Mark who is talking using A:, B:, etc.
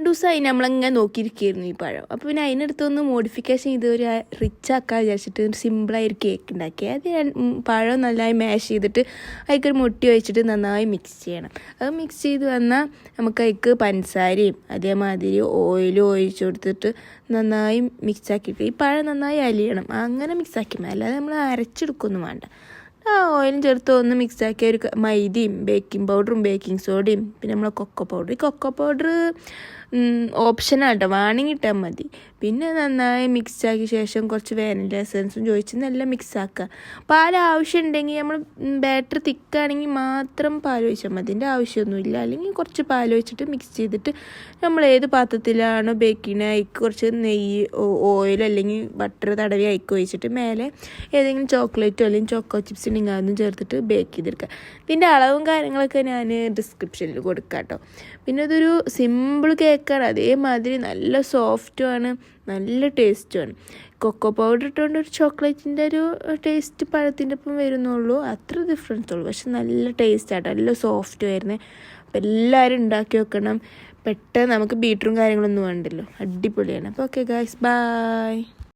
A: ദിവസമായി നമ്മളിങ്ങനെ നോക്കിയിരിക്കുകയായിരുന്നു ഈ പഴം. അപ്പോൾ പിന്നെ അതിനടുത്തൊന്ന് മോഡിഫിക്കേഷൻ ചെയ്ത് ഒരു റിച്ച് ആക്കാൻ വിചാരിച്ചിട്ട് സിമ്പിളായൊരു കേക്ക് ഉണ്ടാക്കി. അത് പഴം നന്നായി മാഷ് ചെയ്തിട്ട് അതിക്കൊരു മുട്ടി ഒഴിച്ചിട്ട് നന്നായി മിക്സ് ചെയ്യണം. അത് മിക്സ് ചെയ്ത് വന്നാൽ നമുക്ക് അതിക്ക് പഞ്ചസാരയും അതേമാതിരി ഓയിലും ഒഴിച്ച് കൊടുത്തിട്ട് നന്നായി മിക്സാക്കിയിട്ട് ഈ പഴം നന്നായി അലിയണം. അങ്ങനെ മിക്സാക്കി അല്ലാതെ നമ്മൾ അരച്ചെടുക്കൊന്നും വേണ്ട. ആ ഓയിലും ചേർത്ത് ഒന്ന് മിക്സാക്കിയ ഒരു മൈദയും ബേക്കിംഗ് പൗഡറും ബേക്കിംഗ് സോഡയും പിന്നെ നമ്മളെ കൊക്കോ പൗഡർ. ഈ കൊക്കോ പൗഡർ ഓപ്ഷനാട്ടോ, വേണമെങ്കിൽ ഇട്ടാൽ മതി. പിന്നെ നന്നായി മിക്സാക്കിയ ശേഷം കുറച്ച് വാനില എസൻസും ചോദിച്ച് നല്ല മിക്സാക്കുക. പാൽ ആവശ്യം ഉണ്ടെങ്കിൽ നമ്മൾ ബാറ്റർ തിക്കാണെങ്കിൽ മാത്രം പാൽ ഒഴിച്ചാൽ മതി, അതിൻ്റെ ആവശ്യമൊന്നുമില്ല. അല്ലെങ്കിൽ കുറച്ച് പാൽ ഒഴിച്ചിട്ട് മിക്സ് ചെയ്തിട്ട് നമ്മൾ ഏത് പാത്രത്തിലാണോ ബേക്കിന് അതിക്ക് കുറച്ച് നെയ്യ് ഓയിൽ അല്ലെങ്കിൽ ബട്ടർ തടവി അതിക്ക് ഒഴിച്ചിട്ട് മേലെ ഏതെങ്കിലും ചോക്ലേറ്റോ അല്ലെങ്കിൽ ചോക്കോ ചിപ്സ് ഉണ്ടെങ്കിൽ അതൊന്നും ചേർത്തിട്ട് ബേക്ക് ചെയ്തെടുക്കുക. ഇതിൻ്റെ അളവും കാര്യങ്ങളൊക്കെ ഞാൻ ഡിസ്ക്രിപ്ഷനിൽ കൊടുക്കാം കേട്ടോ. പിന്നെ അതൊരു സിമ്പിൾ കേക്കാണ്, അതേമാതിരി നല്ല സോഫ്റ്റുമാണ്, നല്ല ടേസ്റ്റുമാണ്. കൊക്കോ പൗഡർ ഇട്ടുകൊണ്ട് ഒരു ചോക്ലേറ്റിൻ്റെ ഒരു ടേസ്റ്റ് പഴത്തിൻ്റെ ഒപ്പം വരുന്നുള്ളൂ, അത്ര ഡിഫറൻസ് ഉള്ളൂ. പക്ഷെ നല്ല ടേസ്റ്റാട്ടോ, നല്ല സോഫ്റ്റ് ആയിരുന്നേ. അപ്പോൾ എല്ലാവരും ഉണ്ടാക്കി വെക്കണം. പെട്ടെന്ന് നമുക്ക് ബീറ്ററും കാര്യങ്ങളൊന്നും വേണ്ടല്ലോ, അടിപൊളിയാണ്. അപ്പോൾ ഓക്കെ ഗായ്സ്, ബൈ.